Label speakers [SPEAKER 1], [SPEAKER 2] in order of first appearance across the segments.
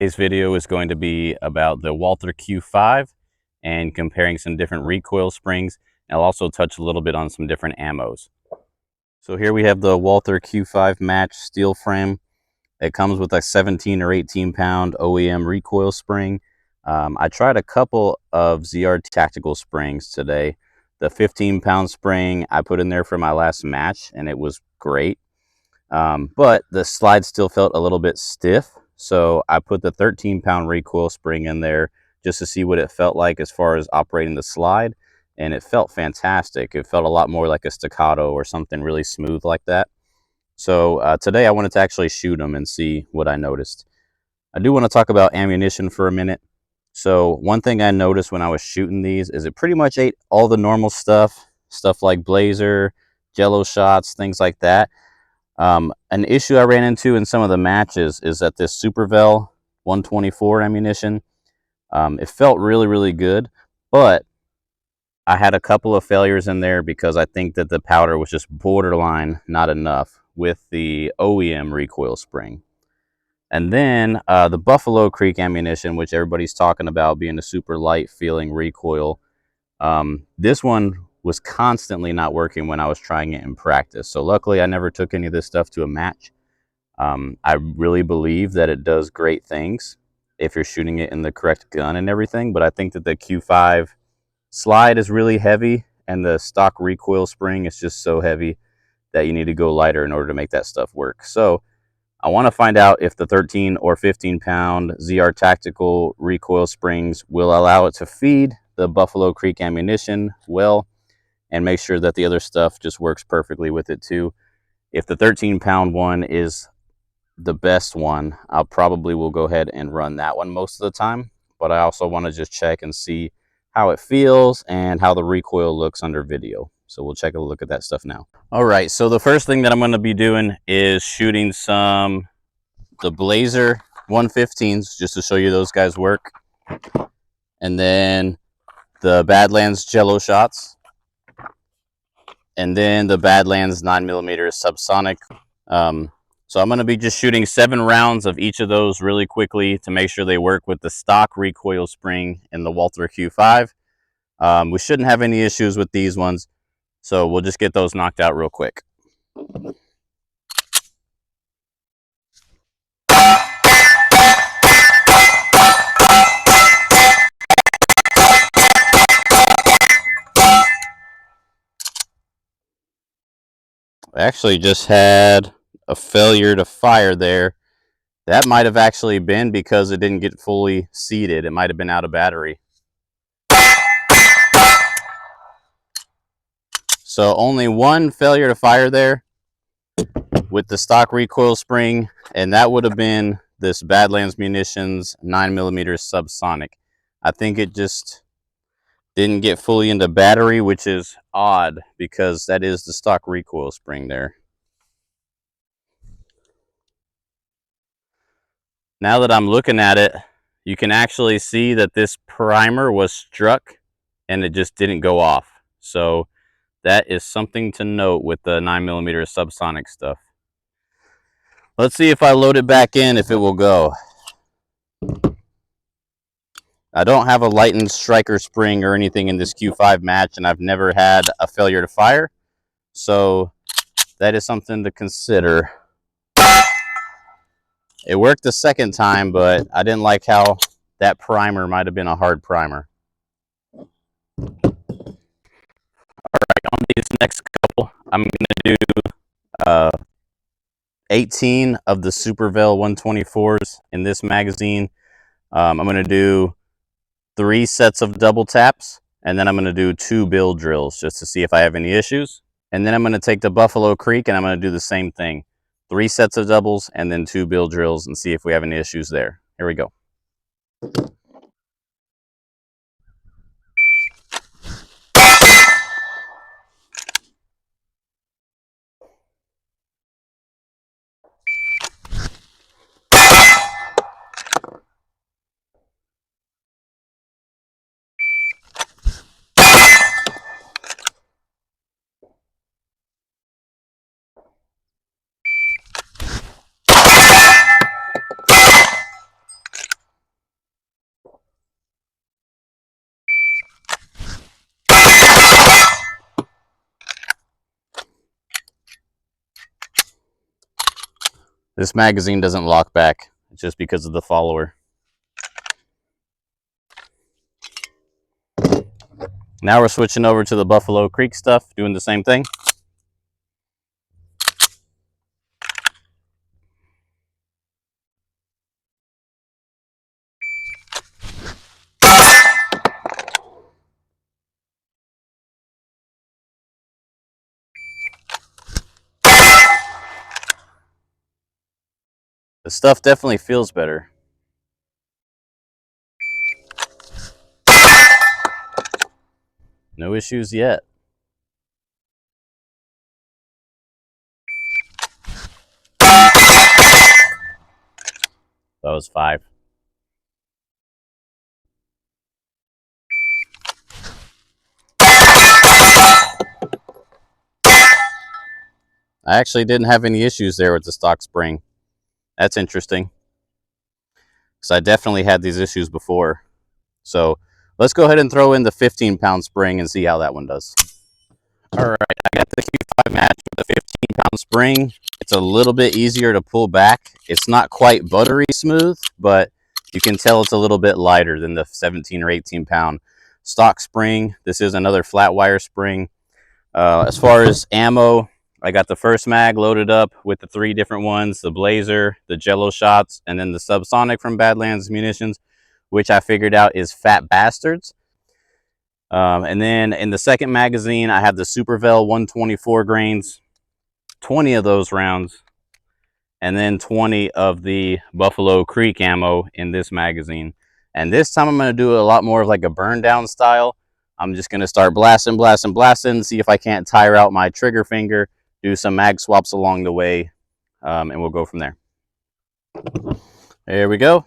[SPEAKER 1] Today's video is going to be about the Walther Q5 and comparing some different recoil springs. And I'll also touch a little bit on some different ammos. So here we have the Walther Q5 match steel frame. It comes with a 17 or 18 pound OEM recoil spring. I tried a couple of ZR tactical springs today. The 15-pound spring I put in there for my last match and it was great. But the slide still felt a little bit stiff. So I put the 13-pound recoil spring in there just to see what it felt like as far as operating the slide. And it felt fantastic. It felt a lot more like a staccato or something really smooth like that. So today I wanted to actually shoot them and see what I noticed. I do want to talk about ammunition for a minute. So one thing I noticed when I was shooting these is it pretty much ate all the normal stuff like Blazer, Jello shots, things like that. An issue I ran into in some of the matches is that this Supervel 124 ammunition, it felt really, really good, but I had a couple of failures in there because I think that the powder was just borderline not enough with the OEM recoil spring. And then the Buffalo Creek ammunition, which everybody's talking about being a super light feeling recoil, this one was constantly not working when I was trying it in practice. So luckily I never took any of this stuff to a match. I really believe that it does great things if you're shooting it in the correct gun and everything, but I think that the Q5 slide is really heavy and the stock recoil spring is just so heavy that you need to go lighter in order to make that stuff work. So I want to find out if the 13 or 15 pound ZR tactical recoil springs will allow it to feed the Buffalo Creek ammunition well and make sure that the other stuff just works perfectly with it too. If the 13-pound one is the best one, I'll probably will go ahead and run that one most of the time, but I also want to just check and see how it feels and how the recoil looks under video. So we'll check a look at that stuff now. All right, so the first thing that I'm going to be doing is shooting the Blazer 115s just to show you those guys work, and then the Badlands Jello shots, and then the Badlands 9mm subsonic. So I'm going to be just shooting 7 rounds of each of those really quickly to make sure they work with the stock recoil spring in the Walther Q5. We shouldn't have any issues with these ones, so we'll just get those knocked out real quick. I actually just had a failure to fire there. That might have actually been because it didn't get fully seated. It might have been out of battery. So only one failure to fire there with the stock recoil spring, and that would have been this Badlands Munitions 9mm subsonic. I think it just didn't get fully into battery, which is odd because that is the stock recoil spring there. Now that I'm looking at it, you can actually see that this primer was struck and it just didn't go off. So that is something to note with the 9mm subsonic stuff. Let's see if I load it back in, if it will go. I don't have a lightened striker spring or anything in this Q5 match, and I've never had a failure to fire. So that is something to consider. It worked the second time, but I didn't like how that primer might have been a hard primer. All right, on these next couple, I'm going to do 18 of the Supervel 124s in this magazine. I'm going to do 3 sets of double taps, and then I'm going to do 2 bill drills just to see if I have any issues. And then I'm going to take the Buffalo Creek and I'm going to do the same thing. 3 sets of doubles and then 2 bill drills and see if we have any issues there. Here we go. This magazine doesn't lock back just because of the follower. Now we're switching over to the Buffalo Creek stuff, doing the same thing. The stuff definitely feels better. No issues yet. That was 5. I actually didn't have any issues there with the stock spring. That's interesting, because I definitely had these issues before. So let's go ahead and throw in the 15-pound spring and see how that one does. All right, I got the Q5 match with a 15-pound spring. It's a little bit easier to pull back. It's not quite buttery smooth, but you can tell it's a little bit lighter than the 17 or 18-pound stock spring. This is another flat wire spring. As far as ammo, I got the first mag loaded up with the 3 different ones, the Blazer, the Jello shots, and then the Subsonic from Badlands Munitions, which I figured out is Fat Bastards. And then in the second magazine, I have the Supervel 124 grains, 20 of those rounds, and then 20 of the Buffalo Creek ammo in this magazine. And this time I'm going to do a lot more of like a burn down style. I'm just going to start blasting, see if I can't tire out my trigger finger, do some mag swaps along the way, and we'll go from there. There we go.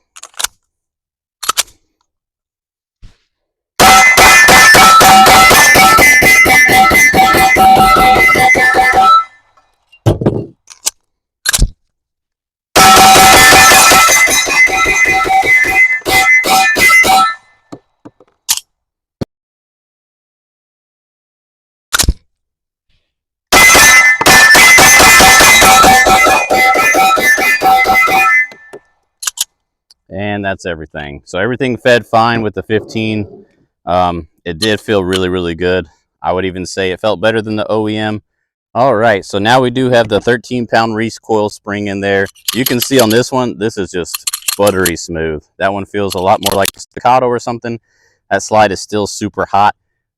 [SPEAKER 1] And that's everything. So everything fed fine with the 15. It did feel really, really good. I would even say it felt better than the OEM. All right, so now we do have the 13-pound recoil spring in there. You can see on this one, this is just buttery smooth. That one feels a lot more like a staccato or something. That slide is still super hot.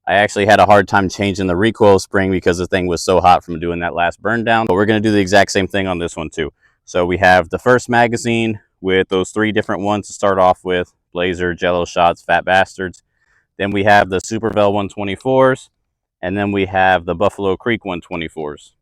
[SPEAKER 1] I actually had a hard time changing the recoil spring because the thing was so hot from doing that last burn down. But we're going to do the exact same thing on this one too. So we have the first magazine with those 3 different ones to start off with: Blazer, Jello shots, Fat Bastards. Then we have the Supervel 124s, and then we have the Buffalo Creek 124s.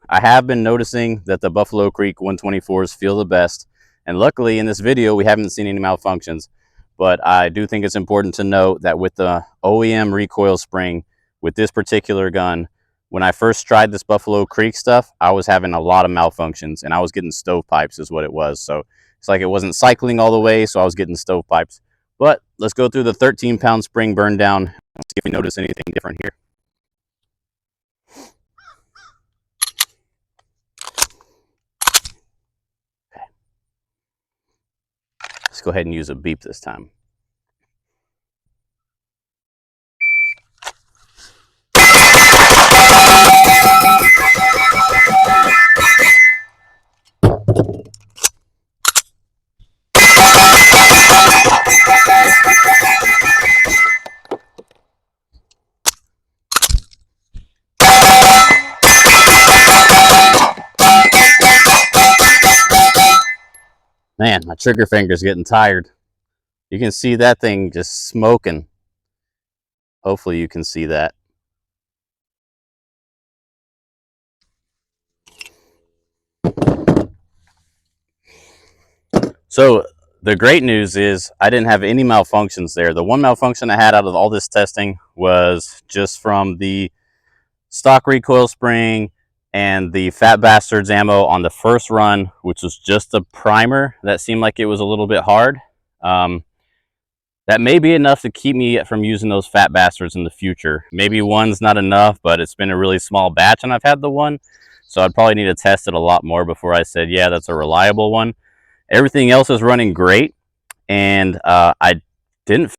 [SPEAKER 1] I have been noticing that the Buffalo Creek 124s feel the best, and luckily in this video we haven't seen any malfunctions. But I do think it's important to note that with the OEM recoil spring, with this particular gun, when I first tried this Buffalo Creek stuff, I was having a lot of malfunctions, and I was getting stovepipes is what it was. So it's like it wasn't cycling all the way, so I was getting stovepipes. But let's go through the 13-pound spring burn down and see if we notice anything different here. Let's go ahead and use a beep this time. Man, my trigger finger's getting tired. You can see that thing just smoking. Hopefully you can see that. So the great news is I didn't have any malfunctions there. The one malfunction I had out of all this testing was just from the stock recoil spring and the Fat Bastards ammo on the first run, which was just a primer that seemed like it was a little bit hard. That may be enough to keep me from using those Fat Bastards in the future. Maybe one's not enough, but it's been a really small batch and I've had the one. So I'd probably need to test it a lot more before I said, yeah, that's a reliable one. Everything else is running great, and I didn't.